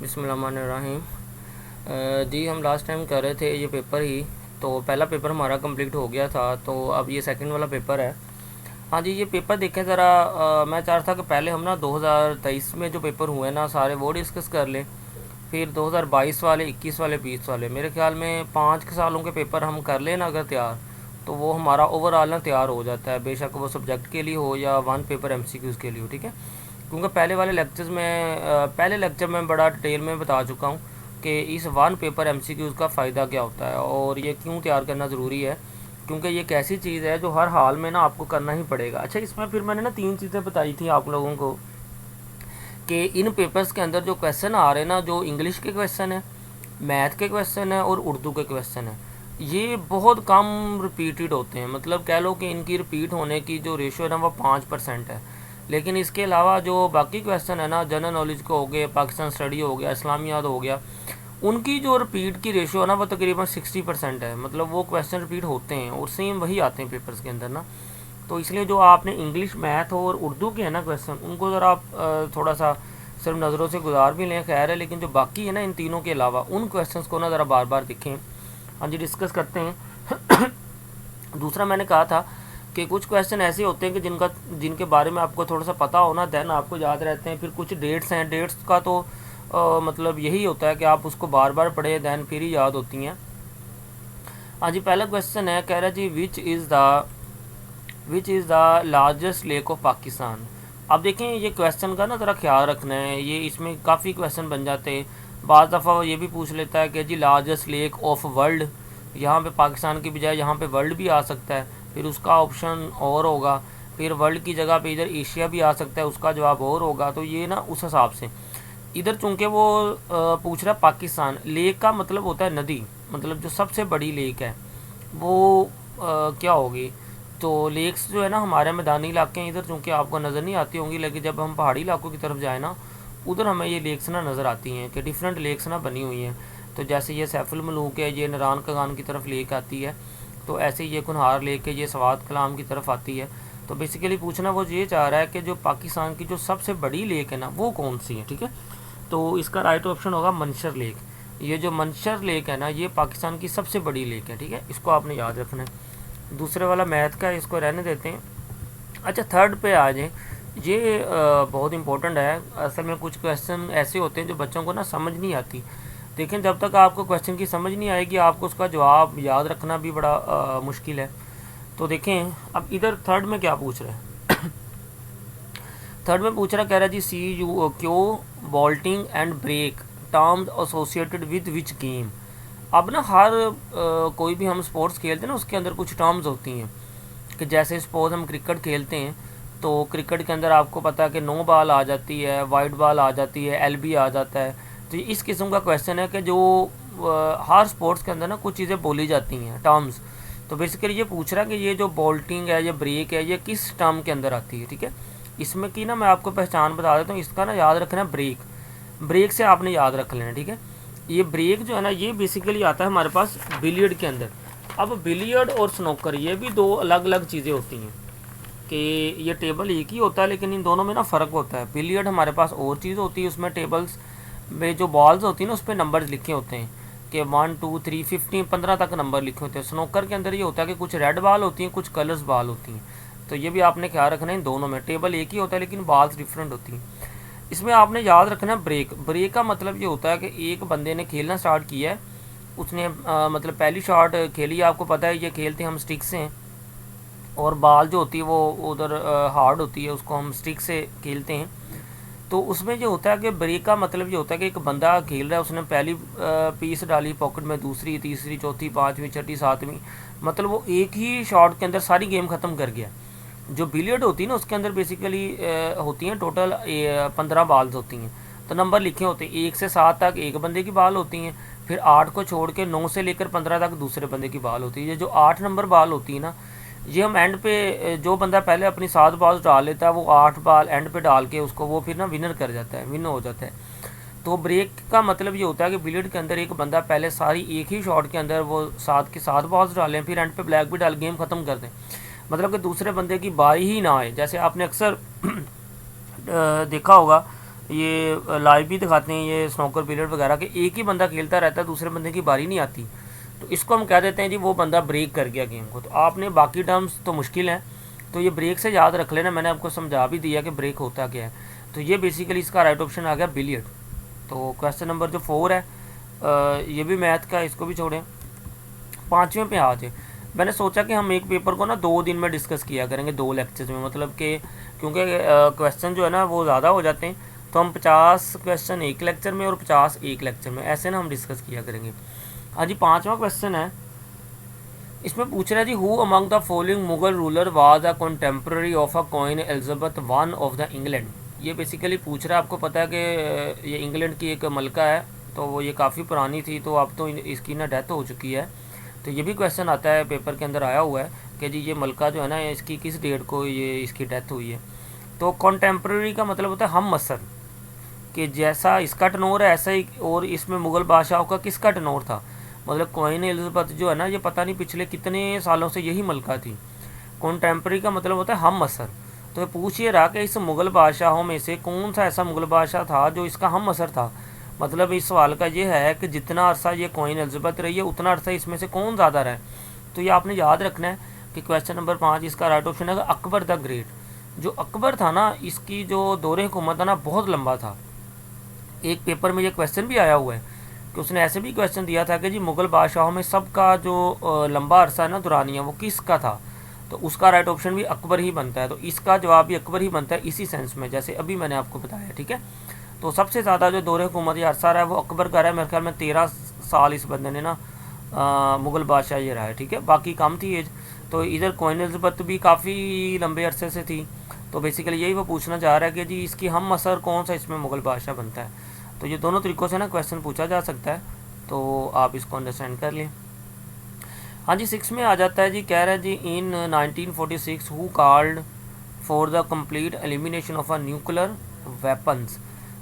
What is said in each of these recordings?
बिस्मिल्लाहिर्रहमानिर्रहीम। जी हम last time कर रहे थे ये पेपर ही। तो पहला पेपर हमारा कंप्लीट हो गया था, तो अब ये सेकंड वाला पेपर है। हाँ जी, ये पेपर देखें ज़रा। मैं चाह रहा था कि पहले हम ना 2023 में जो पेपर हुए ना सारे वो डिस्कस कर लें, फिर 2022 वाले, 21 वाले, 20 वाले, मेरे ख्याल में 5 सालों के पेपर हम कर लें ना अगर तैयार, तो वो हमारा ओवरऑल ना तैयार हो जाता है, बेशक वो सब्जेक्ट के लिए हो या वन पेपर एमसीक्यूज़ के लिए हो। ठीक है, क्योंकि पहले लेक्चर में बड़ा डिटेल में बता चुका हूँ कि इस वन पेपर एमसीक्यूज़ का फ़ायदा क्या होता है और ये क्यों तैयार करना ज़रूरी है, क्योंकि ये एक ऐसी चीज़ है जो हर हाल में ना आपको करना ही पड़ेगा। अच्छा, इसमें फिर मैंने ना 3 चीज़ें बताई थी आप लोगों को कि इन पेपर्स के अंदर जो क्वेश्चन आ रहे हैं ना, जो इंग्लिश के क्वेश्चन है, मैथ के क्वेश्चन है और उर्दू के क्वेश्चन है, ये बहुत कम रिपीटेड होते हैं। मतलब कह लो कि इनकी रिपीट होने की जो रेशो है ना वो 5% है। लेकिन इसके अलावा जो बाकी क्वेश्चन है ना, जनरल नॉलेज को हो गए, पाकिस्तान स्टडी हो गया, इस्लामियात हो गया, उनकी जो रिपीट की रेशो है ना वो तकरीबन 60% है। मतलब वो क्वेश्चन रिपीट होते हैं और सेम वही आते हैं पेपर्स के अंदर ना। तो इसलिए जो आपने इंग्लिश, मैथ और उर्दू के हैं ना क्वेश्चन, उनको ज़रा आप थोड़ा सा सिर्फ नज़रों से गुजार भी लें, खैर है, लेकिन जो बाकी है ना इन तीनों के अलावा उन क्वेश्चंस को ना ज़रा बार बार देखें। हाँ जी, डिस्कस करते हैं। दूसरा मैंने कहा था कि कुछ क्वेश्चन ऐसे होते हैं कि जिनके बारे में आपको थोड़ा सा पता हो ना, देन आपको याद रहते हैं। फिर कुछ डेट्स हैं, डेट्स का तो मतलब यही होता है कि आप उसको बार बार पढ़ें, देन फिर ही याद होती हैं। हाँ जी, पहला क्वेश्चन है, कह रहा जी which is the largest lake of Pakistan. अब देखें, ये क्वेश्चन का ना ज़रा ख्याल रखना है, ये इसमें काफ़ी क्वेश्चन बन जाते हैं। बाज़ दफ़ा वो ये भी पूछ लेता है कि जी लार्जेस्ट लेक ऑफ वर्ल्ड, यहाँ पे पाकिस्तान की बजाय यहाँ पे वर्ल्ड भी आ सकता है, फिर उसका ऑप्शन और होगा। फिर वर्ल्ड की जगह पे इधर एशिया भी आ सकता है, उसका जवाब और होगा। तो ये ना उस हिसाब से इधर चूँकि वो पूछ रहा है पाकिस्तान, लेक का मतलब होता है नदी, मतलब जो सबसे बड़ी लेक है वो क्या होगी। तो लेक्स जो है ना हमारे मैदानी इलाके हैं इधर, चूँकि आपको नज़र नहीं आती होंगी, लेकिन जब हम पहाड़ी इलाकों की तरफ जाए ना, उधर हमें ये लेक्स ना नज़र आती हैं कि डिफरेंट लेक्स ना बनी हुई हैं। तो जैसे ये सैफुल मलूक है, ये नरान कगान की तरफ लेक आती है, तो ऐसे ये कुनहार लेक है, ये सवात कलाम की तरफ आती है। तो बेसिकली पूछना वो ये चाह रहा है कि जो पाकिस्तान की जो सबसे बड़ी लेक है ना वो कौन सी है। ठीक है, तो इसका राइट ऑप्शन होगा मंशर लेक। ये जो मंशर लेक है ना, ये पाकिस्तान की सबसे बड़ी लेक है। ठीक है, इसको आपने याद रखना है। दूसरे वाला मैथ का है, इसको रहने देते हैं। अच्छा, थर्ड पे आ जाए। ये बहुत इंपॉर्टेंट है। असल में कुछ क्वेश्चन ऐसे होते हैं जो बच्चों को ना समझ नहीं आती। देखें, जब तक आपको क्वेश्चन की समझ नहीं आएगी, आपको उसका जवाब याद रखना भी बड़ा मुश्किल है। तो देखें, अब इधर थर्ड में क्या पूछ रहे हैं। थर्ड में पूछ रहा, कह रहा जी see you cue bolting and break terms associated with which game. अब ना हर कोई भी हम स्पोर्ट्स खेलते हैं ना, उसके अंदर कुछ टर्म्स होती हैं। कि जैसे सपोज हम क्रिकेट खेलते हैं, तो क्रिकेट के अंदर आपको पता है कि नो बॉल आ जाती है, वाइड बॉल आ जाती है, एलबी आ जाता है। तो इस किस्म का क्वेश्चन है कि जो हर स्पोर्ट्स के अंदर ना कुछ चीज़ें बोली जाती हैं, टर्म्स। तो बेसिकली ये पूछ रहा है कि ये जो बॉल्टिंग है, ये ब्रेक है, ये किस टर्म के अंदर आती है। ठीक है, इसमें की ना मैं आपको पहचान बता देता हूँ, इसका ना याद रखना ब्रेक। ब्रेक से आपने याद रख लेना। ठीक है, ये ब्रेक जो है ना, ये बेसिकली आता है हमारे पास बिलियर्ड के अंदर। अब बिलियर्ड और स्नोकर ये भी दो अलग अलग चीज़ें होती हैं कि ये टेबल एक ही होता है, लेकिन इन दोनों में ना फ़र्क होता है। बिलियर्ड हमारे पास और चीज़ होती है, उसमें टेबल्स में जो बॉल्स होती हैं ना, उस पर नंबर्स लिखे होते हैं कि 1 2 3 15 15 तक नंबर लिखे होते हैं। स्नोकर के अंदर ये होता है कि कुछ रेड बॉल होती हैं, कुछ कलर्स बॉल होती हैं। तो ये भी आपने ख्याल रखना है, इन दोनों में टेबल एक ही होता है लेकिन बॉल्स डिफरेंट होती हैं। इसमें आपने याद रखना है ब्रेक। ब्रेक का मतलब ये होता है कि एक बंदे ने खेलना स्टार्ट किया है, उसने मतलब पहली शॉट खेली, आपको पता है ये खेलते हम स्टिक से हैं, और बॉल जो होती है वो उधर हार्ड होती है, उसको हम स्टिक से खेलते हैं। तो उसमें ये होता है कि ब्रेक का मतलब ये होता है कि एक बंदा खेल रहा है, उसने पहली पीस डाली पॉकेट में, दूसरी, तीसरी, चौथी, पाँचवीं, छठी, सातवीं, मतलब वो एक ही शॉट के अंदर सारी गेम ख़त्म कर गया। जो बिलियर्ड होती है ना, उसके अंदर बेसिकली होती हैं टोटल 15 बॉल्स होती हैं। तो नंबर लिखे होते हैं, 1 से 7 तक एक बंदे की बॉल होती हैं, फिर 8 को छोड़ के 9 से लेकर 15 तक दूसरे बंदे की बॉल होती है। ये जो 8 नंबर बॉल होती है ना, ये हम एंड पे जो बंदा पहले अपनी 7 बॉल डाल लेता है, वो 8 बॉल एंड पे डाल के उसको वो फिर ना विनर कर जाता है, विन हो जाता है। तो ब्रेक का मतलब ये होता है कि बिलियर्ड के अंदर एक बंदा पहले सारी एक ही शॉट के अंदर वो 7 की 7 बॉल्स डालें, फिर एंड पे ब्लैक भी डाल गेम ख़त्म कर दें। मतलब कि दूसरे बंदे की बारी ही ना आए। जैसे आपने अक्सर देखा होगा ये लाइव भी दिखाते हैं ये स्नूकर पीरियड वगैरह के, एक ही बंदा खेलता रहता है, दूसरे बंदे की बारी नहीं आती, तो इसको हम कह देते हैं जी वो बंदा ब्रेक कर गया गेम को। तो आपने बाकी टर्म्स तो मुश्किल हैं, तो ये ब्रेक से याद रख लेना, मैंने आपको समझा भी दिया कि ब्रेक होता क्या है। तो ये बेसिकली इसका राइट ऑप्शन आ गया बिलियर्ड। तो क्वेश्चन नंबर जो 4 है ये भी मैथ का, इसको भी छोड़ें। 5वें पे आ जाए। मैंने सोचा कि हम एक पेपर को ना 2 दिन में डिस्कस किया करेंगे, 2 लेक्चर्स में, मतलब कि क्योंकि क्वेश्चन जो है ना वो ज़्यादा हो जाते हैं, तो हम 50 क्वेश्चन एक लेक्चर में और 50 एक लेक्चर में, ऐसे ना हम डिस्कस किया करेंगे। हाँ जी, 5वां क्वेश्चन है, इसमें पूछ रहा है जी who among the following Mughal ruler was a contemporary of a queen Elizabeth one of the England. ये बेसिकली पूछ रहा है, आपको पता है कि ये इंग्लैंड की एक मलका है, तो वो ये काफ़ी पुरानी थी, तो अब तो इसकी ना डेथ हो चुकी है। तो ये भी क्वेश्चन आता है पेपर के अंदर, आया हुआ है कि जी ये मलका जो है ना इसकी किस डेट को ये इसकी डेथ हुई है। तो कंटेम्प्रेरी का मतलब होता है हम असर, कि जैसा इसका टनोर है ऐसा ही, और इसमें मुग़ल बादशाहों का किसका टनोर था, मतलब क्वीन एलिजाबेथ जो है ना ये पता नहीं पिछले कितने सालों से यही मलका थी। कंटेम्प्रेरी का मतलब होता है हम असर। तो पूछ ये रहा कि इस मुग़ल बादशाहों में से कौन सा ऐसा मुग़ल बादशाह था जो इसका हम असर था। मतलब इस सवाल का ये है कि जितना अरसा ये क्वीन एलिजाबेथ रही है उतना अरसा इसमें से कौन ज़्यादा रहा है। तो ये आपने याद रखना है कि क्वेश्चन नंबर 5 इसका राइट ऑप्शन है अकबर द ग्रेट। जो अकबर था ना इसकी जो दौरे हुकूमत था ना बहुत लंबा था। एक पेपर में ये क्वेश्चन भी आया हुआ है कि उसने ऐसे भी क्वेश्चन दिया था कि जी मुग़ल बादशाहों में सबका जो लंबा अरसा है ना दुरानिया वो किसका था, तो उसका राइट ऑप्शन भी अकबर ही बनता है। तो इसका जवाब भी अकबर ही बनता है इसी सेंस में जैसे अभी मैंने आपको बताया, ठीक है। तो सबसे ज़्यादा जो दौरे हुकूमत या अरसा रहा है वो अकबर का रहा है, मेरे ख्याल में 13 साल इस बंदे ने ना मुग़ल बादशाह ये रहा है, ठीक है। बाकी कम थी एज। तो इधर क्वीन एलिजाबेथ भी काफ़ी लंबे अरसे से थी। तो बेसिकली यही वो पूछना चाह रहा है कि जी इसकी हम असर कौन सा इसमें मुग़ल बादशाह बनता है। तो ये दोनों तरीक़ों से ना क्वेश्चन पूछा जा सकता है, तो आप इसको अंडरस्टैंड कर लें। हाँ जी, 6 में आ जाता है जी, कह रहा है जी इन 1946 who called for the complete elimination of a nuclear weapons.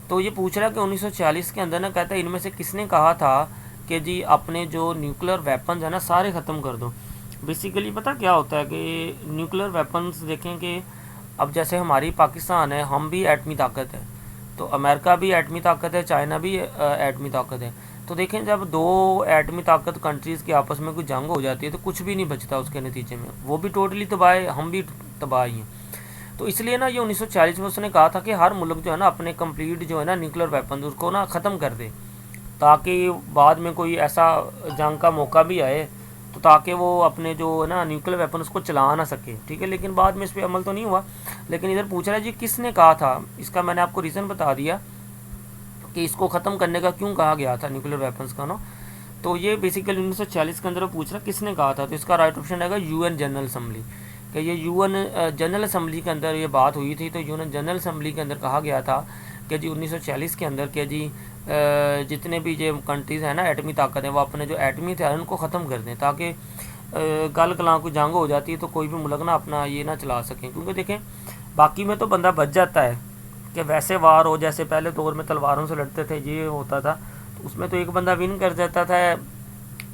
तो ये पूछ रहा है कि 1946 के अंदर ना कहता है इनमें से किसने कहा था कि जी अपने जो न्यूक्लियर वेपन्स है ना सारे ख़त्म कर दो। बेसिकली पता क्या होता है कि न्यूक्लियर वेपन्स देखें कि अब जैसे हमारी पाकिस्तान है, हम भी एटमी ताकत है, तो अमेरिका भी एटमी ताकत है, चाइना भी एटमी ताकत है। तो देखें जब 2 एटमी ताकत कंट्रीज़ के आपस में कोई जंग हो जाती है तो कुछ भी नहीं बचता उसके नतीजे में, वो भी टोटली तबाह है, हम भी तबाह ही हैं। तो इसलिए ना ये 1940 में उसने कहा था कि हर मुल्क जो है ना अपने कंप्लीट जो है ना न्यूक्लियर वेपन उसको ना ख़त्म कर दे, ताकि बाद में कोई ऐसा जंग का मौका भी आए तो ताकि वो अपने जो है ना न्यूक्लियर वेपन उसको चला ना सके, ठीक है। लेकिन बाद में इस पर अमल तो नहीं हुआ। लेकिन इधर पूछ रहा है जी किसने कहा था, इसका मैंने आपको रीज़न बता दिया कि इसको ख़त्म करने का क्यों कहा गया था न्यूक्लियर वेपन्स का ना। तो ये बेसिकली 1940 के अंदर पूछ रहा किसने कहा था, तो इसका राइट ऑप्शन रहेगा यूएन जनरल असम्बली। कि ये यूएन जनरल असम्बली के अंदर ये बात हुई थी, तो यूएन जनरल असम्बली के अंदर कहा गया था कि जी 1940 के अंदर कि जी जितने भी ये कंट्रीज़ हैं ना एटमी ताकत है वो अपने जो एटमी थे उनको ख़त्म कर दें, ताकि गल कलां कोई जंग हो जाती है तो कोई भी मुल्क ना अपना ये ना चला सकें। क्योंकि देखें बाकी में तो बंदा बच जाता है कि वैसे वार हो जैसे पहले दौर में तलवारों से लड़ते थे ये होता था, तो उसमें तो एक बंदा विन कर जाता था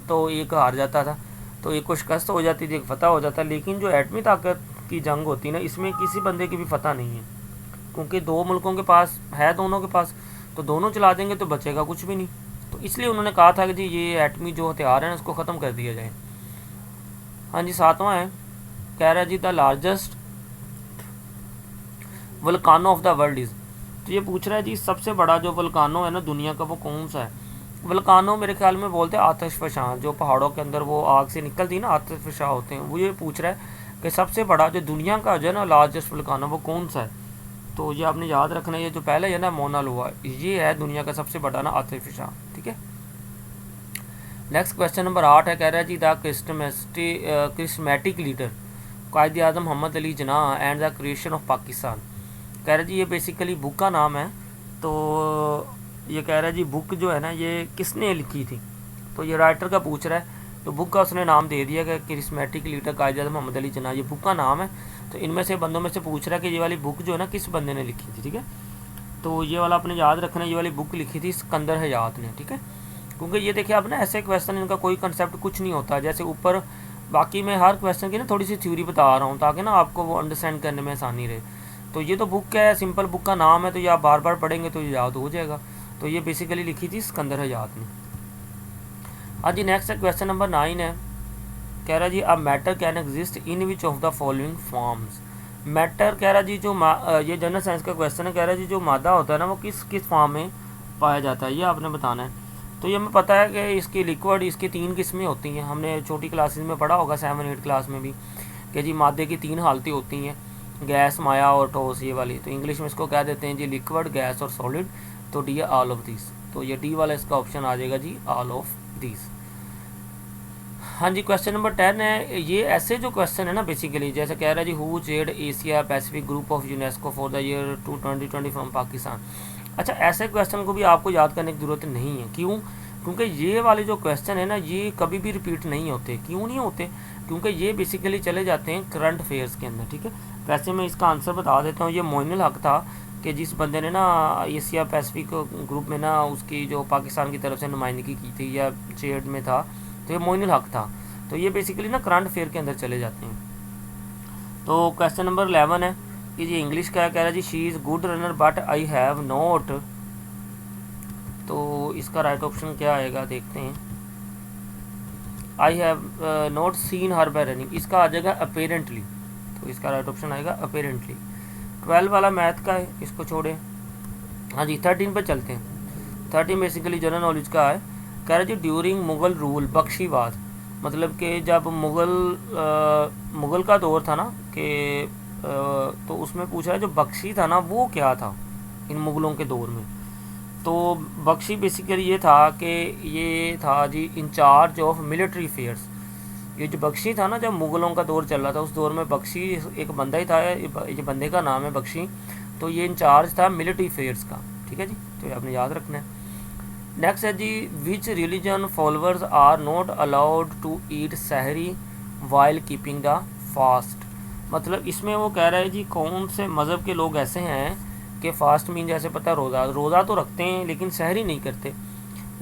तो एक हार जाता था, तो एक को शिकस्त हो जाती थी, एक फतह हो जाता। लेकिन जो एटमी ताकत की जंग होती है ना इसमें किसी बंदे की भी फतह नहीं है, क्योंकि 2 मुल्कों के पास है, दोनों के पास, तो दोनों चला देंगे तो बचेगा कुछ भी नहीं। तो इसलिए उन्होंने कहा था कि जी ये एटमी जो हथियार है ना उसको ख़त्म कर दिया जाए। हाँ जी, 7वां है, कह रहा है जी the largest volcano of the world is. तो ये पूछ रहा है जी सबसे बड़ा जो वल्कानो है ना दुनिया का वो कौन सा है। वल्कानो मेरे ख्याल में बोलते हैं आतिशफ़शां, जो पहाड़ों के अंदर वो आग से निकलती है ना आतिशफ़शां होते हैं, वो ये पूछ रहा है कि सबसे बड़ा जो दुनिया का जो है ना लार्जेस्ट वल्कानो वो कौन सा है। तो ये आपने याद रखना है, ये जो पहले है ना मोना लोआ, ये है दुनिया का सबसे बड़ा ना आतिशफ़शां, ठीक है। नेक्स्ट क्वेश्चन नंबर 8 है, कह रहा है जी the charismatic leader Quaid Azam Mohammad Ali Jinnah and the creation of Pakistan. कह रहा है जी ये बेसिकली बुक का नाम है। तो ये कह रहा है जी बुक जो है ना ये किसने लिखी थी, तो ये राइटर का पूछ रहा है, तो बुक का उसने नाम दे दिया कि क्रिस्मेटिक लीडर कायद आज़म मोहम्मद अली जिन्ना, ये बुक का नाम है। तो इनमें से बंदों में से पूछ रहा है कि ये वाली बुक जो है ना किस बंदे ने लिखी थी, ठीक है। तो ये वाला आपने याद रखना है, ये वाली बुक लिखी थी सिकंदर हयात ने, ठीक है। क्योंकि ये देखिए आप ना ऐसे क्वेश्चन इनका कोई कंसेप्ट कुछ नहीं होता, जैसे ऊपर बाकी मैं हर क्वेश्चन की ना थोड़ी सी थ्योरी बता रहा हूँ ताकि ना आपको वो अंडरस्टैंड करने में आसानी रहे। तो ये तो बुक है, सिंपल बुक का नाम है, तो ये आप बार बार पढ़ेंगे तो ये याद हो जाएगा। तो ये बेसिकली लिखी थी सिकंदर हयात ने। हाँ जी, नेक्स्ट है क्वेश्चन नंबर 9 है, कह रहा जी a matter can exist in which of the following forms. Matter कह रहा जी जो ये जनरल साइंस का क्वेश्चन है, कह रहा जी जो मादा होता है ना वो किस किस फॉर्म में पाया जाता है, ये आपने बताना है। तो ये हमें पता है कि इसकी लिक्विड, इसकी 3 किस्में होती हैं, हमने छोटी क्लासेस में पढ़ा होगा 7-8 क्लास में भी, कि जी मादे की 3 हालतें होती हैं, गैस, माया और ठोस, ये वाली। तो इंग्लिश में इसको कह देते हैं जी लिक्विड, गैस और सॉलिड। तो डी है ऑल ऑफ दिस, तो ये डी वाला इसका ऑप्शन आ जाएगा जी, ऑल ऑफ दिस। हाँ जी, क्वेश्चन नंबर 10 है, ये ऐसे जो क्वेश्चन है ना बेसिकली, जैसे कह रहा है जी who chaired Asia Pacific group of UNESCO for the year 2020 from Pakistan. अच्छा, ऐसे क्वेश्चन को भी आपको याद करने की ज़रूरत नहीं है। क्यों? क्योंकि ये वाले जो क्वेश्चन है ना ये कभी भी रिपीट नहीं होते। क्यों नहीं होते? क्योंकि ये बेसिकली चले जाते हैं करंट अफेयर्स के अंदर, ठीक है। वैसे मैं इसका आंसर बता देता हूँ, ये मोइनुल हक था कि जिस बंदे ने ना एशिया पैसिफिक ग्रुप में ना उसकी जो पाकिस्तान की तरफ से नुमाइंदगी की थी या चेयर्ड में था, तो ये मोइनुल हक था। तो ये बेसिकली ना करंट अफेयर के अंदर चले जाते हैं। तो क्वेश्चन नंबर 11 है कि ये इंग्लिश का कह रहा है जी she is good runner but I have not. तो इसका राइट ऑप्शन क्या आएगा देखते हैं। I have not seen her by running, इसका आ जाएगा अपेरेंटली। तो इसका राइट ऑप्शन आएगा अपेरेंटली। 12 वाला मैथ का है, इसको छोड़े। हाँ जी, 13 पे चलते हैं। 13 बेसिकली जनरल नॉलेज का है, कह रहा है जी ड्यूरिंग मुग़ल रूल बख्शीवाद, मतलब कि जब मुग़ल का दौर था ना कि तो उसमें पूछा है जो बख्शी था ना वो क्या था इन मुग़लों के दौर में। तो बख्शी बेसिकली ये था कि ये था जी इंचार्ज ऑफ मिलिट्री अफेयर्स। ये जो बख्शी था ना, जब मुग़लों का दौर चल रहा था उस दौर में बख्शी एक बंदा ही था, ये बंदे का नाम है बख्शी। तो ये इंचार्ज था मिलिट्री अफेयर्स का, ठीक है जी। तो ये आपने याद रखना है। नेक्स्ट है जी which religion followers are not allowed to eat sehri while keeping the fast. मतलब इसमें वो कह रहा है जी कौन से मज़हब के लोग ऐसे हैं कि फ़ास्ट मीन जैसे पता है रोज़ा तो रखते हैं लेकिन सहरी नहीं करते।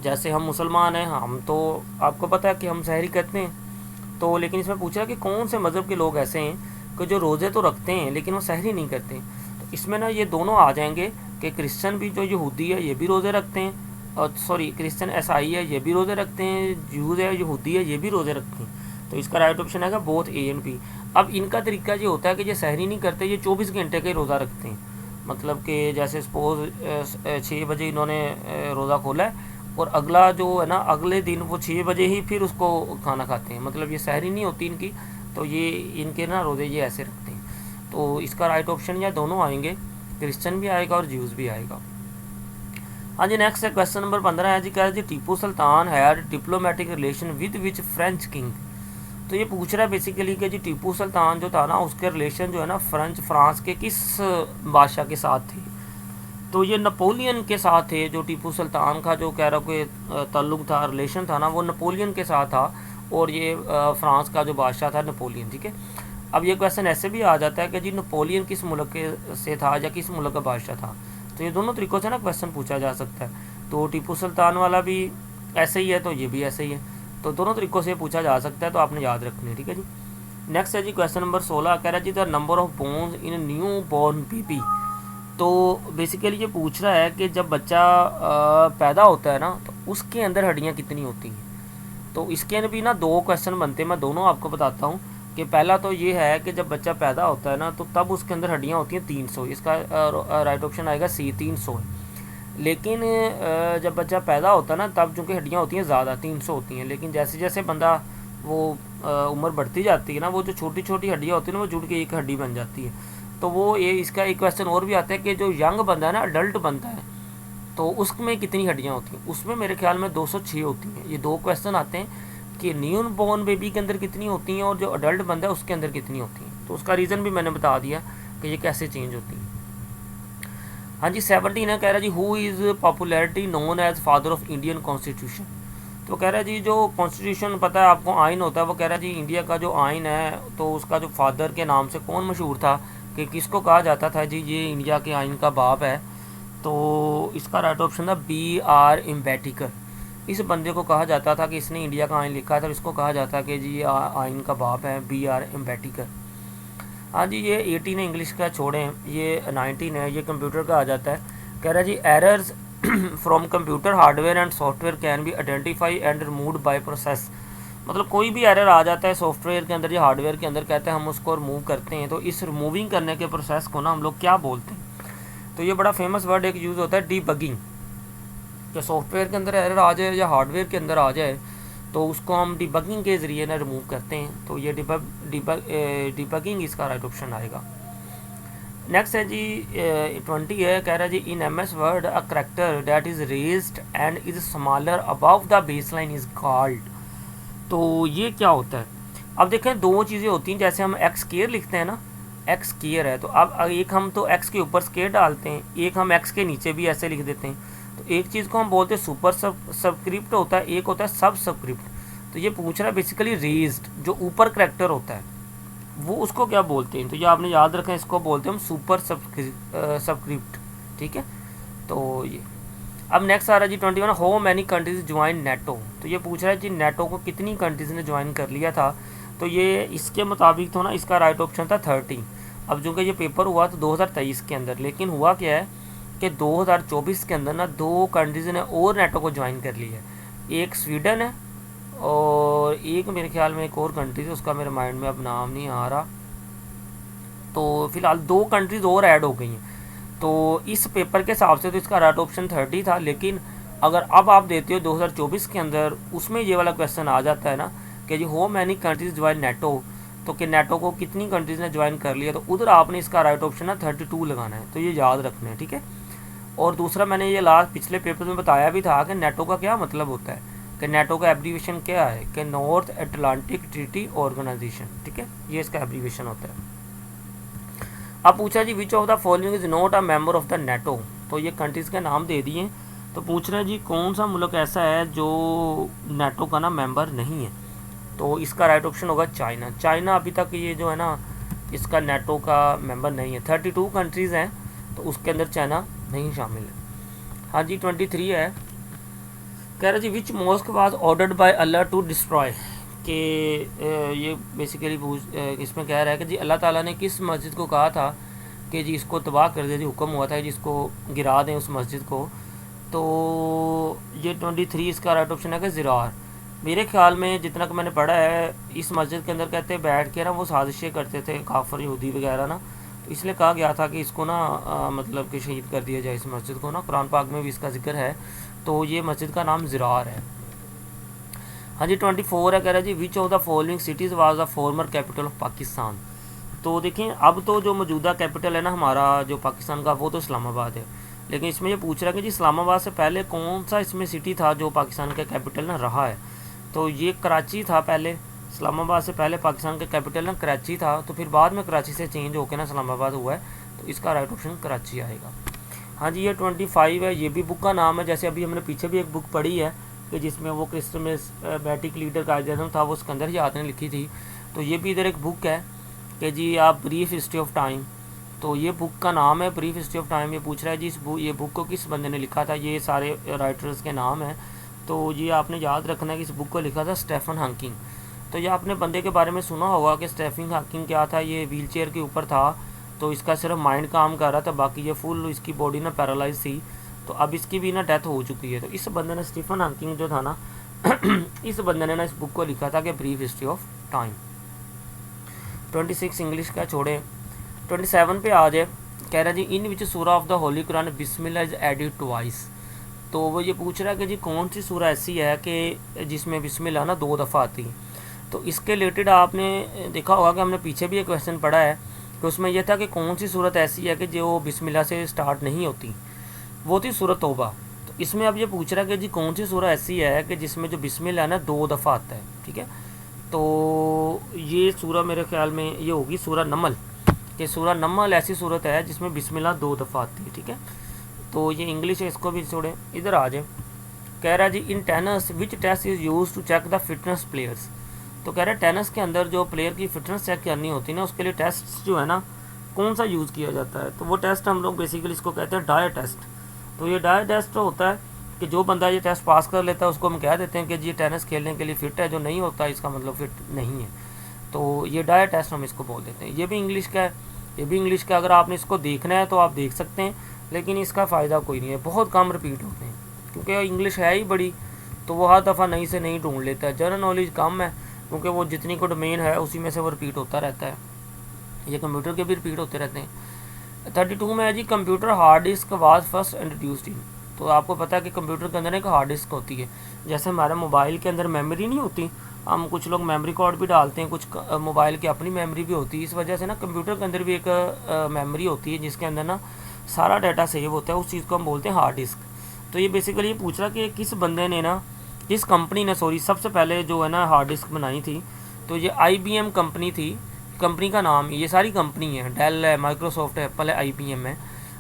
जैसे हम मुसलमान हैं, हम तो आपको पता है कि हम सहरी करते हैं। तो लेकिन इसमें पूछा कि कौन से मज़हब के लोग ऐसे हैं कि जो रोज़े तो रखते हैं लेकिन वो सहरी नहीं करते। तो इसमें ना ये दोनों आ जाएंगे कि क्रिश्चियन भी जो यहूदी है ये भी रोज़े रखते हैं, और सॉरी क्रिश्चियन ईसाई है ये भी रोज़े रखते हैं, जूज़ है यहूदी है ये भी रोज़े रखते हैं। तो इसका राइट ऑप्शन आएगा बोथ ए एंड बी। अब इनका तरीका ये होता है कि ये सहरी नहीं करते, ये 24 घंटे का ही रोज़ा रखते हैं। मतलब कि जैसे सपोज 6 बजे इन्होंने रोज़ा खोला है और अगला जो है ना अगले दिन वो 6 बजे ही फिर उसको खाना खाते हैं, मतलब ये सहरी नहीं होती इनकी। तो ये इनके ना रोज़े ये ऐसे रखते हैं। तो इसका राइट ऑप्शन या दोनों आएंगे, क्रिश्चियन भी आएगा और ज्यूज़ भी आएगा। हाँ जी, नेक्स्ट है क्वेश्चन नंबर 15 है जी, कह रहा जी Tipu Sultan had diplomatic relation with which French king. तो ये पूछ रहा है बेसिकली कि जी टीपू सुल्तान जो था ना उसके रिलेशन जो है ना फ्रांस के किस बादशाह के साथ थे। तो ये नेपोलियन के साथ थे। जो टीपू सुल्तान का जो कह रहा कोई ताल्लुक था, रिलेशन था ना, वो नेपोलियन के साथ था। और ये फ्रांस का जो बादशाह था नेपोलियन, ठीक है। अब ये क्वेश्चन ऐसे भी आ जाता है कि जी नेपोलियन किस मुल्क के से था या किस मुल्क का बादशाह था। तो ये दोनों तरीक़ों से ना क्वेश्चन पूछा जा सकता है। तो टीपू सुल्तान वाला भी ऐसे ही है, तो ये भी ऐसे ही है। तो दोनों तरीक़ों से पूछा जा सकता है, तो आपने याद रखना है, ठीक है जी। नेक्स्ट है जी क्वेश्चन नंबर 16, कह रहा है जी the number of bones in new born baby. तो बेसिकली ये पूछ रहा है कि जब बच्चा पैदा होता है ना तो उसके अंदर हड्डियाँ कितनी होती हैं। तो इसके अंदर भी ना 2 क्वेश्चन बनते हैं, मैं दोनों आपको बताता हूँ। कि पहला तो ये है कि जब बच्चा पैदा होता है ना तो तब उसके अंदर हड्डियाँ होती हैं 300, इसका राइट ऑप्शन आएगा सी, 300 है। लेकिन जब बच्चा पैदा होता है ना तब चूँकि हड्डियाँ होती हैं ज़्यादा, 300 होती हैं। लेकिन जैसे जैसे बंदा वो उम्र बढ़ती जाती है ना, वो जो छोटी छोटी हड्डियाँ होती हैं ना वो जुड़ के एक हड्डी बन जाती है। तो वो ये इसका एक क्वेश्चन और भी आता है कि जो यंग बंदा है ना, अडल्ट बनता है, तो उसमें कितनी हड्डियाँ होती हैं। उसमें मेरे ख्याल में 206 होती हैं। ये 2 क्वेश्चन आते हैं कि न्यू बॉर्न बेबी के अंदर कितनी होती हैं और जो अडल्ट बंदा है उसके अंदर कितनी होती हैं। तो उसका रीज़न भी मैंने बता दिया कि ये कैसे चेंज होती हैं। हाँ जी, 17 है, कह रहा जी who is popularity known as father of Indian constitution. तो कह रहा जी जो कॉन्स्टिट्यूशन पता है आपको, आइन होता है, वो कह रहा जी इंडिया का जो आइन है तो उसका जो फादर के नाम से कौन मशहूर था, कि किसको कहा जाता था जी ये इंडिया के आइन का बाप है। तो इसका राइट ऑप्शन था B.R. एम्बेडकर। इस बंदे को कहा जाता था कि इसने इंडिया का आइन लिखा था, इसको कहा जाता है कि जी आइन का बाप है B.R. एम्बेडकर। हाँ जी, ये 18 है इंग्लिश का, छोड़ें, ये 19 है, ये कंप्यूटर का आ जाता है। कह रहा है जी errors from computer hardware and software can be identify and removed by process. मतलब कोई भी एरर आ जाता है सॉफ्टवेयर के अंदर या हार्डवेयर के अंदर, कहते हैं हम उसको रिमूव करते हैं, तो इस रिमूविंग करने के प्रोसेस को ना हम लोग क्या बोलते हैं? तो ये बड़ा फेमस वर्ड एक यूज़ होता है, डीबगिंग। कि सॉफ्टवेयर के अंदर एरर आ जाए या हार्डवेयर के अंदर आ जाए तो उसको हम डिबगिंग के ज़रिए ना रिमूव करते हैं। तो ये डिबगिंग इसका राइट ऑप्शन आएगा। नेक्स्ट है जी 20 है, कह रहा है जी इन MS word a character that is raised and is smaller above the base line is called. तो ये क्या होता है? अब देखें, दो चीज़ें होती हैं, जैसे हम एक्स केयर लिखते हैं ना, एक्स केयर है, तो अब एक हम तो एक्स के ऊपर स्केयर डालते हैं, एक हम एक्स के नीचे भी ऐसे लिख देते हैं। तो एक चीज़ को हम बोलते हैं सुपर सबस्क्रिप्ट होता है, एक होता है सब सबस्क्रिप्ट। तो ये पूछ रहा है बेसिकली रेज्ड, जो ऊपर करैक्टर होता है वो उसको क्या बोलते हैं? तो ये आपने याद रखना, इसको बोलते हैं हम सुपर सबस्क्रिप्ट। ठीक है, तो ये अब नेक्स्ट आ रहा है जी 21, how many countries join NATO. तो ये पूछ रहा है जी नेटो को कितनी कंट्रीज ने ज्वाइन कर लिया था? तो ये इसके मुताबिक तो ना इसका राइट ऑप्शन था 30। अब जो कि ये पेपर हुआ तो 2023 के अंदर, लेकिन हुआ क्या है कि 2024 के अंदर ना 2 कंट्रीज़ ने और नेटो को ज्वाइन कर लिया है। एक स्वीडन है और एक मेरे ख्याल में एक और कंट्री है, उसका मेरे माइंड में अब नाम नहीं आ रहा। तो फिलहाल 2 कंट्रीज़ और ऐड हो गई हैं। तो इस पेपर के हिसाब से तो इसका राइट ऑप्शन 30 था, लेकिन अगर अब आप देते हो 2024 के अंदर, उसमें ये वाला क्वेश्चन आ जाता है ना कि जी how many countries join NATO, तो कि नेटो को कितनी कंट्रीज़ ने ज्वाइन कर लिया, तो उधर आपने इसका राइट ऑप्शन ना 32 लगाना है। तो ये याद रखना है, ठीक है। और दूसरा, मैंने ये लास्ट पिछले पेपर में बताया भी था कि नेटो का क्या मतलब होता है, कि नेटो का एब्रीविएशन क्या है, कि नॉर्थ अटलांटिक ट्रीटी ऑर्गेनाइजेशन। ठीक है, ये इसका एब्रीविएशन होता है। अब पूछा जी which of the following is not a member of the NATO. तो ये कंट्रीज़ के नाम दे दिए। तो पूछ रहे हैं जी कौन सा मुल्क ऐसा है जो नेटो का ना मेंबर नहीं है? तो इसका राइट ऑप्शन होगा चाइना। चाइना अभी तक ये जो है ना इसका नेटो का मेंबर नहीं है। 32 कंट्रीज़ हैं तो उसके अंदर चाइना नहीं शामिल है। हाँ जी 23 है, कह रहा जी which mosque was ordered by Allah to destroy. कि ये बेसिकली इसमें कह रहा है कि जी अल्लाह ताला ने किस मस्जिद को कहा था कि जी इसको तबाह कर दे, जी हुक्म हुआ था जिसको गिरा दें उस मस्जिद को। तो ये 23 इसका राइट ऑप्शन है कि ज़िरार। मेरे ख्याल में जितना कि मैंने पढ़ा है, इस मस्जिद के अंदर कहते हैं बैठ के ना वो साजिशें करते थे काफिर यहूदी वगैरह ना, तो इसलिए कहा गया था कि इसको ना मतलब कि शहीद कर दिया जाए इस मस्जिद को ना। कुरान पाक में भी इसका जिक्र है। तो ये मस्जिद का नाम ज़िरार है। हाँ जी 24 है, कह रहा है जी which of the following cities was the former capital of Pakistan. तो देखें, अब तो जो मौजूदा कैपिटल है ना हमारा जो पाकिस्तान का, वो तो इस्लामाबाद है, लेकिन इसमें ये पूछ रहा है कि जी इस्लामाबाद से पहले कौन सा इसमें सिटी था जो पाकिस्तान का कैपिटल ना रहा है। तो ये कराची था पहले। इस्लामाबाद से पहले पाकिस्तान का कैपिटल ना कराची था, तो फिर बाद में कराची से चेंज होकर ना इस्लामाबाद हुआ है, तो इसका राइट ऑप्शन कराची आएगा। हाँ जी ये 25 है, ये भी बुक का नाम है। जैसे अभी हमने पीछे भी एक बुक पढ़ी है कि जिसमें वो क्रिस्टमेटिक लीडर का आइडिया था, वो सिकंदर ही ने लिखी थी। तो ये भी इधर एक बुक है कि जी आप ब्रीफ हिस्ट्री ऑफ टाइम। तो ये बुक का नाम है ब्रीफ हिस्ट्री ऑफ टाइम। ये पूछ रहा है जी ये बुक को किस बंदे ने लिखा था। ये सारे राइटर्स के नाम हैं। तो ये आपने याद रखना है कि इस बुक को लिखा था स्टेफन हॉकिंग। तो ये आपने बंदे के बारे में सुना होगा कि स्टेफन हॉकिंग क्या था, ये व्हील चेयर के ऊपर था, तो इसका सिर्फ माइंड काम कर रहा था, बाकी ये फुल इसकी बॉडी ना पैरालाइज थी। तो अब इसकी भी ना डेथ हो चुकी है। तो इस बंदे ने स्टीफन हॉकिंग जो था ना इस बंदे ने ना इस बुक को लिखा था कि brief history of time. 26 English का छोड़े, 27 पे आ जाए। कह रहा जी इन विच सूरा of the Holi Quran Bismillah is added twice. तो वो ये पूछ रहा है कि जी कौन सी सूरा ऐसी है कि जिसमें बिस्मिल्लाह ना 2 दफ़ा आती है। तो इसके रिलेटेड आपने देखा होगा कि हमने पीछे भी एक क्वेश्चन पढ़ा है कि उसमें यह था कि कौन सी सूरत ऐसी है कि जो बिस्मिल्लाह से स्टार्ट नहीं होती, वो थी सूरत तौबा। तो इसमें अब ये पूछ रहा है कि जी कौन सी सूरत ऐसी है कि जिसमें जो बिस्मिल्लाह ना 2 दफ़ा आता है। ठीक है, तो ये सूरह मेरे ख्याल में ये होगी सूरह नमल, कि सूरह नमल ऐसी सूरत है जिसमें बिस्मिल्लाह 2 दफ़ा आती है। ठीक है, तो ये इंग्लिश है, इसको भी छोड़ें, इधर आ जाए। कह रहा है जी in tennis which test is use to check the fitness players. तो कह रहा है टेनिस के अंदर जो प्लेयर की फ़िटनेस चेक करनी होती है ना, उसके लिए टेस्ट जो है ना कौन सा यूज़ किया जाता है। तो वो टेस्ट हम लोग बेसिकली इसको कहते हैं डायर टेस्ट। तो ये डायर टेस्ट होता है कि जो बंदा ये टेस्ट पास कर लेता है उसको हम कह देते हैं कि ये टेनिस खेलने के लिए फ़िट है। जो नहीं होता इसका मतलब फ़िट नहीं है। तो ये डाया टेस्ट हम इसको बोल देते हैं। ये भी इंग्लिश का है, ये भी इंग्लिश का। अगर आपने इसको देखना है तो आप देख सकते हैं, लेकिन इसका फ़ायदा कोई नहीं है, बहुत कम रिपीट होते हैं क्योंकि इंग्लिश है ही बड़ी, तो वो हर दफ़ा नई से नई ढूंढ लेता है। जनरल नॉलेज कम है क्योंकि वो जितनी को डोमेन है उसी में से वो रिपीट होता रहता है। ये कंप्यूटर के भी रिपीट होते रहते हैं। 32 में है जी, computer hard disk was first introduced in. तो आपको पता है कि कंप्यूटर के अंदर एक हार्ड डिस्क होती है, जैसे हमारे मोबाइल के अंदर मेमोरी नहीं होती, हम कुछ लोग मेमोरी कार्ड भी डालते हैं, कुछ मोबाइल की अपनी मेमोरी भी होती है। इस वजह से ना कंप्यूटर के अंदर भी एक मेमोरी होती है जिसके अंदर ना सारा डाटा सेव होता है, उस चीज़ को हम बोलते हैं हार्ड डिस्क। तो ये बेसिकली ये पूछ रहा कि किस बंदे ने ना, किस कंपनी ने सबसे पहले जो है ना हार्ड डिस्क बनाई थी। तो ये IBM कंपनी थी, कंपनी का नाम, ये सारी कंपनी है, डेल है, माइक्रोसॉफ्ट है, एप्पल है, IBM है।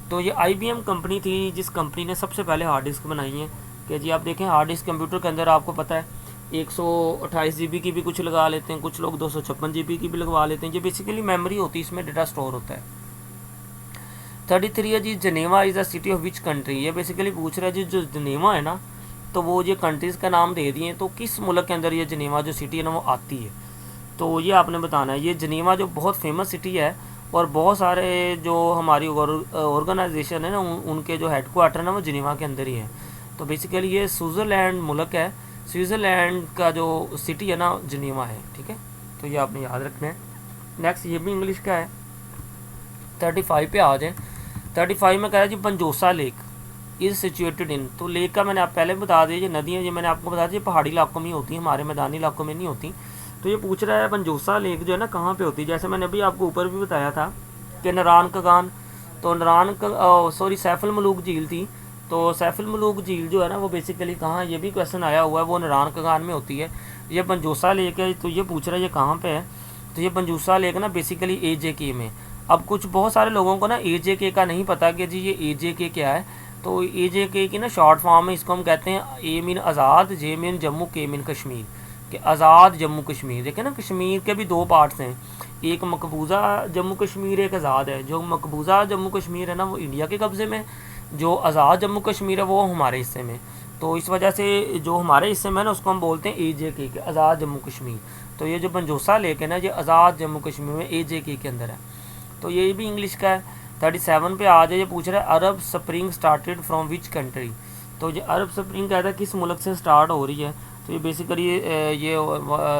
तो ये IBM कंपनी थी जिस कंपनी ने सबसे पहले हार्ड डिस्क बनाई है। कि जी आप देखें हार्ड डिस्क कंप्यूटर के अंदर आपको पता है 128 GB की भी कुछ लगा लेते हैं, कुछ लोग 256 GB की भी लगवा लेते हैं। ये बेसिकली मेमोरी होती है, इसमें डाटा स्टोर होता है। 33 है जी, Geneva is a city of which country. ये बेसिकली पूछ रहा है जी, जो जनेवा है ना, तो वो ये कंट्रीज़ का नाम दे दिए, तो किस मुल्क के अंदर ये जनेवा जो सिटी है ना वो आती है। तो ये आपने बताना है। ये जनेवा जो बहुत फेमस सिटी है, और बहुत सारे जो हमारी ऑर्गेनाइजेशन है ना उनके जो हेडक्वार्टर है ना वो जनेवा के अंदर ही है। तो बेसिकली ये स्विट्ज़रलैंड मुल्क है, स्विट्ज़रलैंड का जो सिटी है ना जनेवा है, ठीक है। तो ये आपने याद रखना है। नेक्स्ट ये भी इंग्लिश का है। 35 पे आ जाए। 35 में कह रहा है जी, पंजोसा लेक इज़ सिचुएटेड इन। तो लेक का मैंने आप पहले बता दिया, ये नदियाँ ये मैंने आपको बता दिया पहाड़ी इलाकों में होती हैं, हमारे मैदानी इलाकों में नहीं होती। तो ये पूछ रहा है पंजोसा लेक जो है ना कहाँ पे होती है। जैसे मैंने अभी आपको ऊपर भी बताया था कि नरान कगान, तो सैफुल मलूक झील थी। तो सैफुल मलूक झील जो है ना वो बेसिकली कहाँ, ये भी क्वेश्चन आया हुआ है, वो नरान कगान में होती है। ये पंजोसा लेक है, तो ये पूछ रहा है ये कहाँ पे है। तो ये पंजोसा लेक ना बेसिकली AJK में। अब कुछ बहुत सारे लोगों को ना AJK का नहीं पता कि जी ये AJK क्या है। तो AJK की ना शॉर्ट फॉर्म है, इसको हम कहते हैं A mean Azad, J mean Jammu, K mean Kashmir, कि आज़ाद जम्मू कश्मीर। देखें ना कश्मीर के भी दो पार्ट्स हैं, एक मकबूजा जम्मू कश्मीर, एक आज़ाद है। जो मकबूजा जम्मू कश्मीर है ना वो इंडिया के कब्ज़े में, जो आज़ाद जम्मू कश्मीर है वो हमारे हिस्से में। तो इस वजह से जो हमारे हिस्से में है ना उसको हम बोलते हैं AJK के, आज़ाद जम्मू कश्मीर। तो ये जो पंजोसा लेक है ना ये आज़ाद जम्मू कश्मीर में AJK के अंदर है। तो ये भी इंग्लिश का है। 37 पे आ जाए। ये पूछ रहा है Arab spring started from which country. तो ये अरब स्प्रिंग कहता है किस मुल्क से स्टार्ट हो रही है। तो ये बेसिकली ये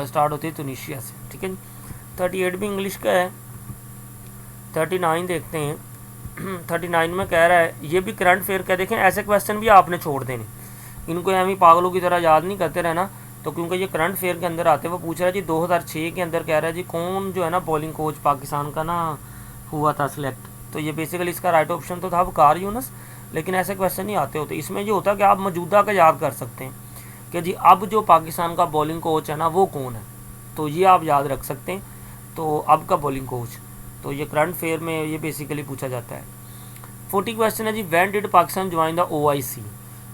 स्टार्ट होती है तुनिशिया से, ठीक है जी। 38 भी इंग्लिश का है। 39 देखते हैं। 39 में कह रहा है, ये भी करंट फेयर का। देखें ऐसे क्वेश्चन भी आपने छोड़ देने, इनको एवं पागलों की तरह याद नहीं करते रहना। तो क्योंकि ये करंट फेयर के अंदर आते हैं। वो पूछ रहा है जी 2006 के अंदर कह रहा है जी कौन जो है ना बॉलिंग कोच पाकिस्तान का ना हुआ था सिलेक्ट। तो ये बेसिकली इसका राइट ऑप्शन तो था वकार यूनुस, लेकिन ऐसे क्वेश्चन नहीं आते होते। इसमें ये होता है कि आप मौजूदा का याद कर सकते हैं कि जी अब जो पाकिस्तान का बॉलिंग कोच है ना वो कौन है, तो ये आप याद रख सकते हैं। तो अब का बॉलिंग कोच, तो ये करंट फेयर में ये बेसिकली पूछा जाता है। 40 क्वेश्चन है जी, when did Pakistan join the OIC।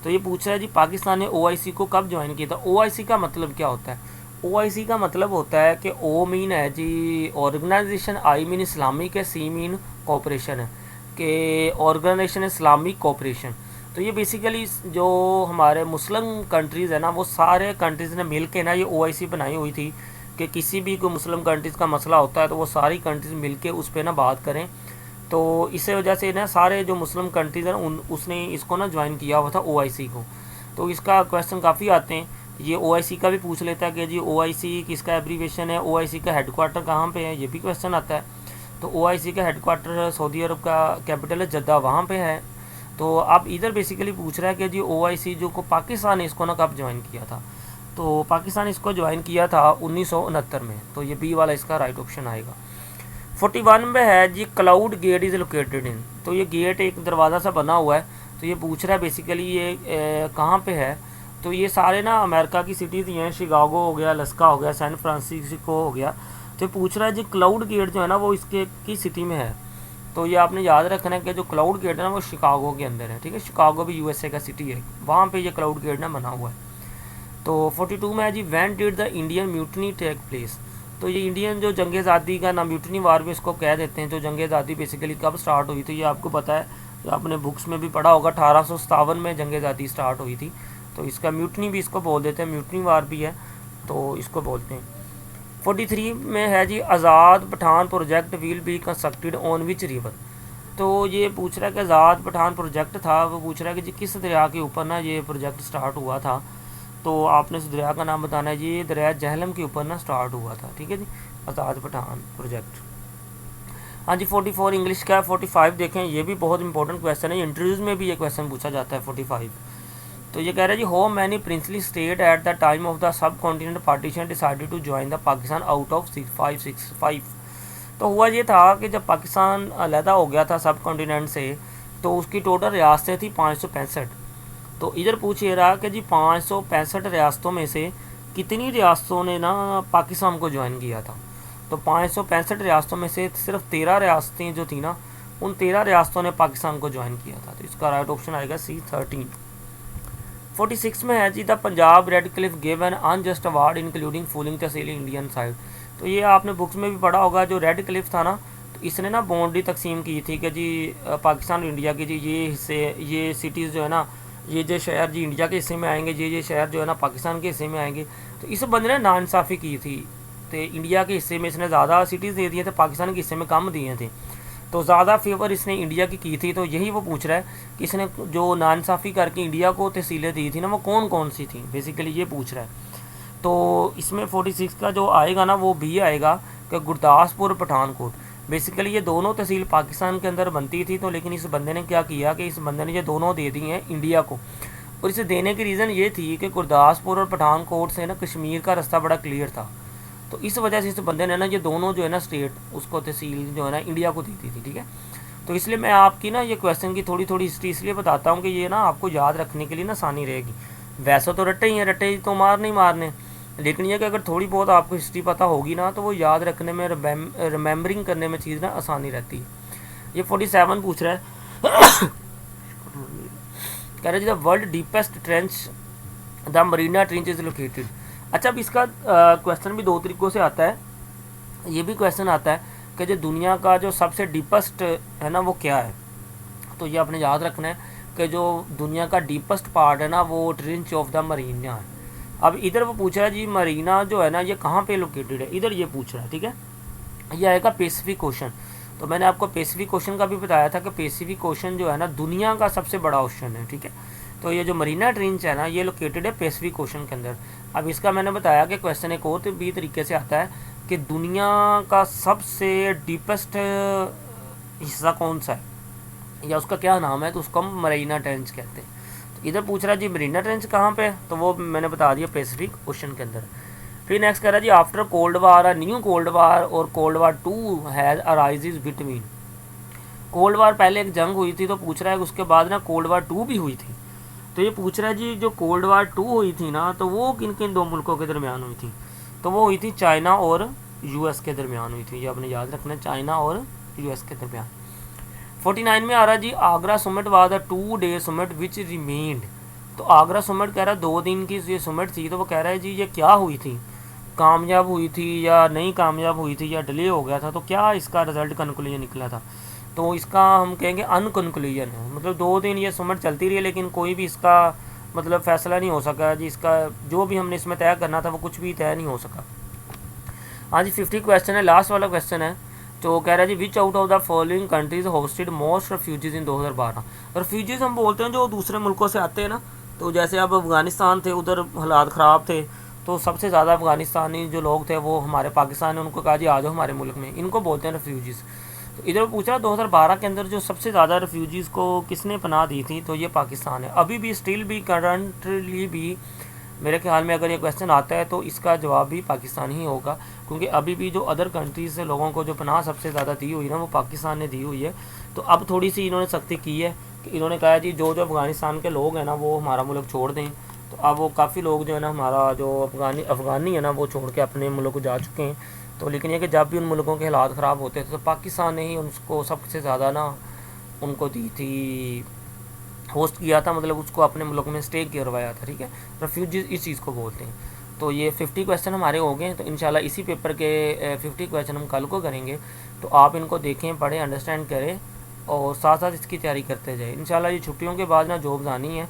तो ये पूछ रहा है जी पाकिस्तान ने OIC को कब ज्वाइन किया था। OIC का मतलब क्या होता है। OIC का मतलब होता है कि O मीन है जी ऑर्गेनाइजेशन, I मीन इस्लामिक है, C मीन कॉपरेशन है, कि ऑर्गेनाइजेशन इस्लामिक कॉपरेशन। तो ये बेसिकली जो हमारे मुस्लिम कंट्रीज़ है ना वो सारे कंट्रीज़ ने मिल के ना ये OIC बनाई हुई थी कि किसी भी कोई मुस्लिम कंट्रीज़ का मसला होता है तो वो सारी कंट्रीज़ मिल के उस पर ना बात करें। तो इसी वजह से ना सारे जो मुस्लिम कंट्रीज़ हैं उसने इसको ना ज्वाइन किया हुआ था OIC को। तो इसका क्वेश्चन काफ़ी आते हैं। ये OIC का भी पूछ लेता है कि जी OIC किसका एब्रीवेशन है, OIC का हेडक्वार्टर कहाँ पे है, ये भी क्वेश्चन आता है। तो OIC का हेडक्वार्टर सऊदी अरब का कैपिटल है जद्दा, वहाँ पे है। तो आप इधर बेसिकली पूछ रहा है कि जी OIC जो को पाकिस्तान ने इसको ना कब ज्वाइन किया था। तो पाकिस्तान इसको ज्वाइन किया था 1969 में। तो ये बी वाला इसका राइट ऑप्शन आएगा। 41 में है जी cloud gate is located in. तो ये गेट एक दरवाज़ा सा बना हुआ है। तो ये पूछ रहा है बेसिकली ये कहाँ पे है। तो ये सारे ना अमेरिका की सिटीज़ ही हैं, शिकागो हो गया, लस्का हो गया, सैन फ्रांसिस्को हो गया। तो पूछ रहा है जी क्लाउड गेट जो है ना वो इसके की सिटी में है। तो ये आपने याद रखना है कि जो क्लाउड गेट है ना वो शिकागो के अंदर है, ठीक है। शिकागो भी USA का सिटी है, वहाँ पे ये क्लाउड गेट ना बना हुआ है। तो 42 में है जी when did the Indian mutiny take place. तो ये इंडियन जो जंग आज़ादी का ना म्यूटनी वार भी इसको कह देते हैं। जो जंग आज़ादी बेसिकली कब स्टार्ट हुई थी ये आपको पता है, तो आपने बुक्स में भी पढ़ा होगा। 1857 में जंग आज़ादी स्टार्ट हुई थी। तो इसका म्यूटनी भी इसको बोल देते हैं, म्यूटनी वार भी है, तो इसको बोलते हैं। 43 में है जी, Azad Pathan project will be constructed on which river. तो ये पूछ रहा है कि आज़ाद पठान प्रोजेक्ट था, वो पूछ रहा है कि जी किस दरिया के ऊपर ना ये प्रोजेक्ट स्टार्ट हुआ था। तो आपने उस दरिया का नाम बताना है जी, ये दरिया जहलम के ऊपर ना स्टार्ट हुआ था, ठीक है जी, आज़ाद पठान प्रोजेक्ट। हाँ जी, 44 इंग्लिश का है। 45 देखें, ये भी बहुत इंपॉर्टेंट क्वेश्चन है, इंटरव्यूज़ में भी ये क्वेश्चन पूछा जाता है 45। तो ये कह रहा है जी, how many princely state at the time of the subcontinent partition decided to join the Pakistan out of 565। तो हुआ ये था कि जब पाकिस्तान अलहदा हो गया था सब कॉन्टिनेंट से, तो उसकी टोटल रियासतें थी 565। तो इधर पूछ ये रहा कि जी 565 रियासतों में से कितनी रियासतों ने ना पाकिस्तान को ज्वाइन किया था। तो 565 रियासतों में से सिर्फ 13 रियासतें जो थी ना, उन 13 रियासतों ने पाकिस्तान को ज्वाइन किया था। तो इसका राइट ऑप्शन आएगा C13। 46 में है जी, the Punjab Radcliffe give an unjust award including फूलिंग तहसील इंडियन साइड। तो ये आपने बुक्स में भी पढ़ा होगा, जो रेड क्लिफ था ना, तो इसने ना बाउंड्री तकसीम की थी कि जी पाकिस्तान और इंडिया की जी ये हिस्से, ये सिटीज़ जो है ना, ये जो शहर जी इंडिया के हिस्से में आएंगे, ये शहर जो है ना पाकिस्तान के हिस्से में आएंगे। तो इस बंदे ने नाइंसाफ़ी की थी, तो इंडिया के हिस्से में इसने ज़्यादा सिटीज़ दे दिए थे, पाकिस्तान के हिस्से में कम दिए थे। तो ज़्यादा फेवर इसने इंडिया की थी। तो यही वो पूछ रहा है कि इसने जो नाइंसाफ़ी करके इंडिया को तहसीलें दी थी ना, वो कौन कौन सी थी, बेसिकली ये पूछ रहा है। तो इसमें 46 का जो आएगा ना, वो भी आएगा कि गुरदासपुर पठानकोट। बेसिकली ये दोनों तहसील पाकिस्तान के अंदर बनती थी, तो लेकिन इस बंदे ने क्या किया कि इस बंदे ने ये दोनों दे दी हैं इंडिया को। और इसे देने की रीज़न ये थी कि गुरदासपुर और पठानकोट से ना कश्मीर का रास्ता बड़ा क्लियर था। तो इस वजह से इस बंदे ने ना ये दोनों जो है ना स्टेट, उसको तहसील जो है ना इंडिया को दी थी, ठीक है। तो इसलिए मैं आपकी ना ये क्वेश्चन की थोड़ी थोड़ी हिस्ट्री इसलिए बताता हूँ कि ये ना आपको याद रखने के लिए ना आसानी रहेगी। वैसे तो रट्टे ही हैं, रट्टे तो मार नहीं मारने, लेकिन ये कि अगर थोड़ी बहुत आपको हिस्ट्री पता होगी ना, तो वो याद रखने में, रिमेम्बरिंग करने में चीज़ ना आसानी रहती है। ये 47 पूछ रहा है, कह रहे the world deepest trench the Marina trench is located. अच्छा, अब इसका क्वेश्चन भी दो तरीक़ों से आता है। ये भी क्वेश्चन आता है कि जो दुनिया का जो सबसे डीपेस्ट है ना, वो क्या है। तो ये आपने याद रखना है कि जो दुनिया का डीपेस्ट पार्ट है ना, वो ट्रेंच ऑफ द मरीना है। अब इधर वो पूछ रहा है जी, मरीना जो है ना, ये कहाँ पे लोकेटेड है, इधर ये पूछ रहा है, ठीक है। ये आएगा पैसिफिक ओशन। तो मैंने आपको पैसिफिक ओशन का भी बताया था कि पैसिफिक ओशन जो है ना, दुनिया का सबसे बड़ा ओशन है, ठीक है। तो ये जो मरीना ट्रेंच है ना, ये लोकेटेड है पैसिफिक ओशन के अंदर। अब इसका मैंने बताया कि क्वेश्चन एक और भी तरीके से आता है कि दुनिया का सबसे डीपेस्ट हिस्सा कौन सा है या उसका क्या नाम है, तो उसको हम मरीना ट्रेंच कहते हैं। तो इधर पूछ रहा है जी मरीना ट्रेंच कहाँ पे है, तो वो मैंने बता दिया पैसिफिक ओशन के अंदर। फिर नेक्स्ट कह रहा है जी, after cold war a new cold war और cold war 2 has arises between. Cold war पहले एक जंग हुई थी, तो पूछ रहा है उसके बाद ना कोल्ड वार 2 भी हुई थी। तो ये पूछ रहा है जी, जो कोल्ड वार 2 हुई थी ना, तो वो किन किन दो मुल्कों के दरमियान हुई थी। तो वो हुई थी चाइना और यूएस के दरमियान हुई थी। ये आपने याद रखना है, चाइना और यूएस के दरमियान। 49 में आ रहा है जी, Agra summit was a 2 day summit which remained. तो आगरा समिट कह रहा है 2 दिन की ये समिट थी। तो वो कह रहा है जी, ये क्या हुई थी, कामयाब हुई थी या नहीं कामयाब हुई थी या डिले हो गया था, तो क्या इसका रिजल्ट कंक्लूजन निकला था। तो इसका हम कहेंगे अनकंक्लूजन है। मतलब 2 दिन ये समिट चलती रही, लेकिन कोई भी इसका मतलब फैसला नहीं हो सका जी। इसका जो भी हमने इसमें तय करना था, वो कुछ भी तय नहीं हो सका। हाँ जी, 50 क्वेश्चन है, लास्ट वाला क्वेश्चन है। तो कह रहा है जी, which out of the following countries hosted most refugees in 2012। Refugees हम बोलते हैं जो दूसरे मुल्कों से आते हैं ना। तो जैसे अब अफ़गानिस्तान थे, उधर हालात ख़राब थे, तो सबसे ज़्यादा अफ़गानिस्तानी जो लोग थे वो हमारे पाकिस्तान ने उनको कहा जी आ जाओ हमारे मुल्क में, इनको बोलते हैं रेफ्यूजीज़। तो इधर पूछ रहा 2012 के अंदर जो सबसे ज़्यादा रेफ्यूजीज़ को किसने पनाह दी थी, तो ये पाकिस्तान है। अभी भी स्टिल भी करंटली भी मेरे ख्याल में अगर ये क्वेश्चन आता है तो इसका जवाब भी पाकिस्तान ही होगा, क्योंकि अभी भी जो अदर कंट्रीज़ से लोगों को जो पनाह सबसे ज़्यादा दी हुई ना, वो पाकिस्तान ने दी हुई है। तो अब थोड़ी सी इन्होंने सख्ती की है कि इन्होंने कहा जी जो जो अफ़गानिस्तान के लोग हैं ना, वो हमारा मुल्क छोड़ दें। तो अब वो काफ़ी लोग जो है ना, हमारा जो अफ़गानी है ना, वो छोड़ के अपने मुल्क को जा चुके हैं। तो लेकिन ये कि जब भी उन मुल्कों के हालात ख़राब होते थे, तो पाकिस्तान ने ही उनको सबसे ज़्यादा ना उनको दी थी, होस्ट किया था, मतलब उसको अपने मुल्क में स्टे करवाया था, ठीक है। रेफ्यूजीज इस चीज़ को बोलते हैं। तो ये 50 क्वेश्चन हमारे हो गए। तो इंशाल्लाह इसी पेपर के 50 क्वेश्चन हम कल को करेंगे। तो आप इनको देखें, पढ़ें, अंडरस्टैंड करें और साथ साथ इसकी तैयारी करते जाएँ। इंशाल्लाह ये छुट्टियों के बाद ना जॉब्स आनी है,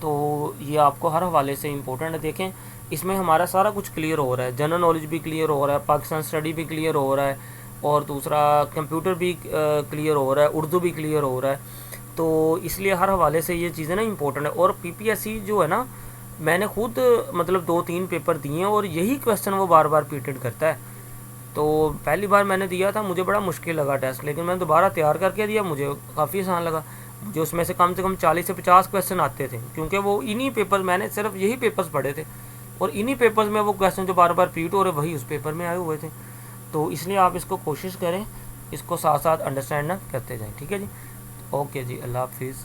तो ये आपको हर हवाले से इम्पोर्टेंट है। देखें इसमें हमारा सारा कुछ क्लियर हो रहा है, जनरल नॉलेज भी क्लियर हो रहा है, पाकिस्तान स्टडी भी क्लियर हो रहा है, और दूसरा कंप्यूटर भी क्लियर हो रहा है, उर्दू भी क्लियर हो रहा है। तो इसलिए हर हवाले से ये चीज़ें ना इम्पोर्टेंट है। और पीपीएससी जो है ना, मैंने खुद मतलब 2-3 पेपर दिए हैं और यही क्वेश्चन वो बार बार रिपीटेड करता है। तो पहली बार मैंने दिया था, मुझे बड़ा मुश्किल लगा टेस्ट, लेकिन मैंने दोबारा तैयार करके दिया, मुझे काफ़ी आसान लगा। मुझे उसमें से कम 40 से 50 क्वेश्चन आते थे, क्योंकि वो इन्हीं पेपर, मैंने सिर्फ यही पेपर्स पढ़े थे और इन्हीं पेपर्स में वो क्वेश्चन जो बार बार रिपीट हो रहे वही उस पेपर में आए हुए थे। तो इसलिए आप इसको कोशिश करें, इसको साथ साथ अंडरस्टैंड ना करते जाएँ। ठीक है जी, ओके जी, अल्लाह हाफिज़।